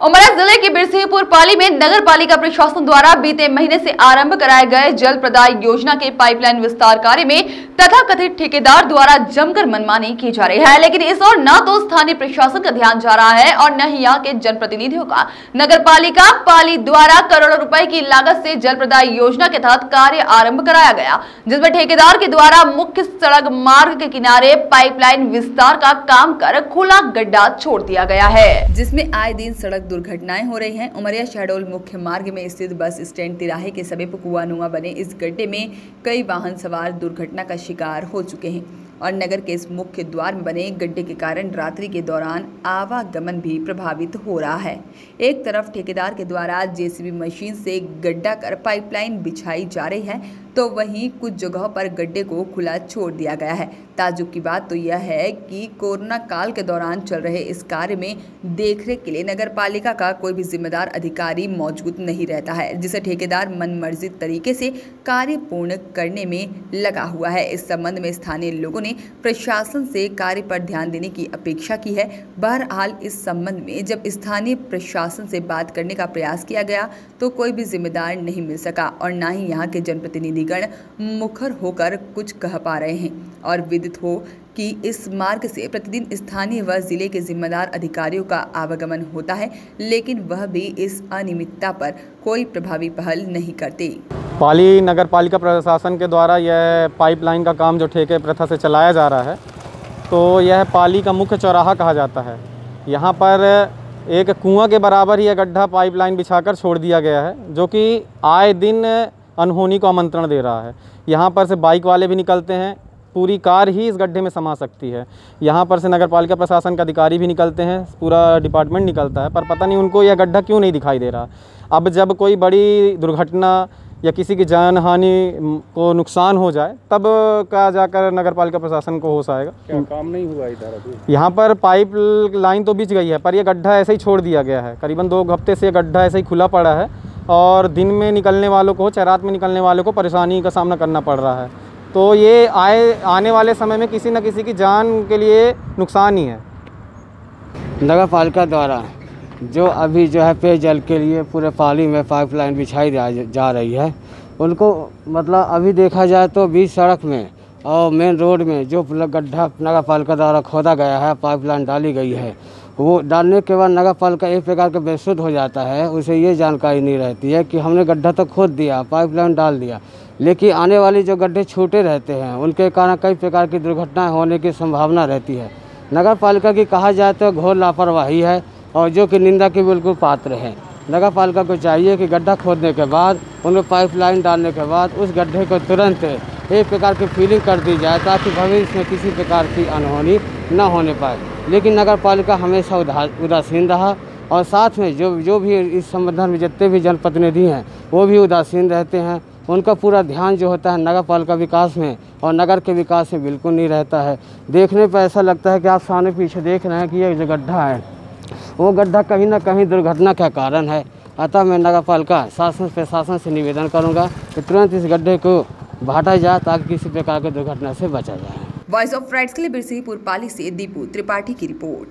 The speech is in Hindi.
उमरिया जिले के बिरसिंहपुर पाली में नगर पालिका प्रशासन द्वारा बीते महीने से आरंभ कराए गए जल प्रदाय योजना के पाइपलाइन विस्तार कार्य में तथाकथित ठेकेदार द्वारा जमकर मनमानी की जा रही है। लेकिन इस ओर न तो स्थानीय प्रशासन का ध्यान जा रहा है और न ही यहाँ के जनप्रतिनिधियों का। नगर पालिका पाली द्वारा करोड़ों रुपए की लागत से जल प्रदाय योजना के तहत कार्य आरंभ कराया गया, जिसमें ठेकेदार के द्वारा मुख्य सड़क मार्ग के किनारे पाइपलाइन विस्तार का काम कर खुला गड्ढा छोड़ दिया गया है, जिसमें आए दिन सड़क दुर्घटनाएं हो रही हैं। उमरिया शहडोल मुख्य मार्ग में स्थित बस स्टैंड तिराहे के समीप कुआनुआ बने इस गड्ढे में कई वाहन सवार दुर्घटना का शिकार हो चुके हैं और नगर के इस मुख्य द्वार में बने गड्ढे के कारण रात्रि के दौरान आवागमन भी प्रभावित हो रहा है। एक तरफ ठेकेदार के द्वारा जेसीबी मशीन से गड्ढा कर पाइपलाइन बिछाई जा रही है, तो वहीं कुछ जगहों पर गड्ढे को खुला छोड़ दिया गया है। ताज्जुब की बात तो यह है कि कोरोना काल के दौरान चल रहे इस कार्य में देखरेख के लिए नगर पालिका का कोई भी जिम्मेदार अधिकारी मौजूद नहीं रहता है, जिसे ठेकेदार मनमर्जी तरीके से कार्य पूर्ण करने में लगा हुआ है। इस संबंध में स्थानीय लोगों ने प्रशासन से कार्य पर ध्यान देने की अपेक्षा की है। बहरहाल इस संबंध में जब स्थानीय प्रशासन से बात करने का प्रयास किया गया तो कोई भी जिम्मेदार नहीं मिल सका और न ही यहाँ के जनप्रतिनिधिगण मुखर होकर कुछ कह पा रहे हैं। और विदित हो कि इस मार्ग से प्रतिदिन स्थानीय व जिले के जिम्मेदार अधिकारियों का आवागमन होता है, लेकिन वह भी इस अनियमितता पर कोई प्रभावी पहल नहीं करते। पाली नगर पालिका प्रशासन के द्वारा यह पाइपलाइन का काम जो ठेके प्रथा से चलाया जा रहा है, तो यह पाली का मुख्य चौराहा कहा जाता है। यहाँ पर एक कुआं के बराबर ही यह गड्ढा पाइपलाइन बिछाकर छोड़ दिया गया है, जो कि आए दिन अनहोनी को आमंत्रण दे रहा है। यहाँ पर से बाइक वाले भी निकलते हैं, पूरी कार ही इस गड्ढे में समा सकती है। यहाँ पर से नगर पालिका प्रशासन का अधिकारी भी निकलते हैं, पूरा डिपार्टमेंट निकलता है, पर पता नहीं उनको यह गड्ढा क्यों नहीं दिखाई दे रहा। अब जब कोई बड़ी दुर्घटना या किसी की जान हानि को नुकसान हो जाए तब क्या जाकर नगर पालिका प्रशासन को होश आएगा। क्या काम नहीं हुआ इधर अभी? यहाँ पर पाइप लाइन तो बिछ गई है, पर यह गड्ढा ऐसे ही छोड़ दिया गया है। करीबन 2 हफ्ते से गड्ढा ऐसे ही खुला पड़ा है और दिन में निकलने वालों को, चाहे रात में निकलने वालों को परेशानी का सामना करना पड़ रहा है। तो ये आने वाले समय में किसी न किसी की जान के लिए नुकसान ही है। नगर पालिका द्वारा जो अभी जो है पेयजल के लिए पूरे पाली में पाइपलाइन बिछाई जा रही है, उनको मतलब अभी देखा जाए तो बीच सड़क में और मेन रोड में जो गड्ढा नगर पालिका द्वारा खोदा गया है, पाइपलाइन डाली गई है, वो डालने के बाद नगर पालिका एक प्रकार का बेसुध हो जाता है। उसे ये जानकारी नहीं रहती है कि हमने गड्ढा तो खोद दिया, पाइपलाइन डाल दिया, लेकिन आने वाली जो गड्ढे छोटे रहते हैं उनके कारण कई प्रकार की दुर्घटनाएं होने की संभावना रहती है। नगर पालिका की कहा जाए तो घोर लापरवाही है और जो कि निंदा के बिल्कुल पात्र है। नगर पालिका को चाहिए कि गड्ढा खोदने के बाद उनमें पाइपलाइन डालने के बाद उस गड्ढे को तुरंत एक प्रकार की फीलिंग कर दी जाए, ताकि भविष्य में किसी प्रकार की अनहोनी न होने पाए। लेकिन नगर पालिका हमेशा उदासीन रहा और साथ में जो भी इस संबंध में जितने भी जनप्रतिनिधि हैं वो भी उदासीन रहते हैं। उनका पूरा ध्यान जो होता है नगर पालिका विकास में और नगर के विकास में बिल्कुल नहीं रहता है। देखने पर ऐसा लगता है कि आप सामने पीछे देख रहे हैं कि ये जो गड्ढा है वो गड्ढा कहीं ना कहीं दुर्घटना का कारण है। अतः मैं नगर पालिका शासन प्रशासन से निवेदन करूंगा कि तुरंत इस गड्ढे को हटाया जाए, ताकि किसी प्रकार की दुर्घटना से बचा जाए। वॉइस ऑफ राइट्स के लिए बिरसिंहपुर पाली से दीपू त्रिपाठी की रिपोर्ट।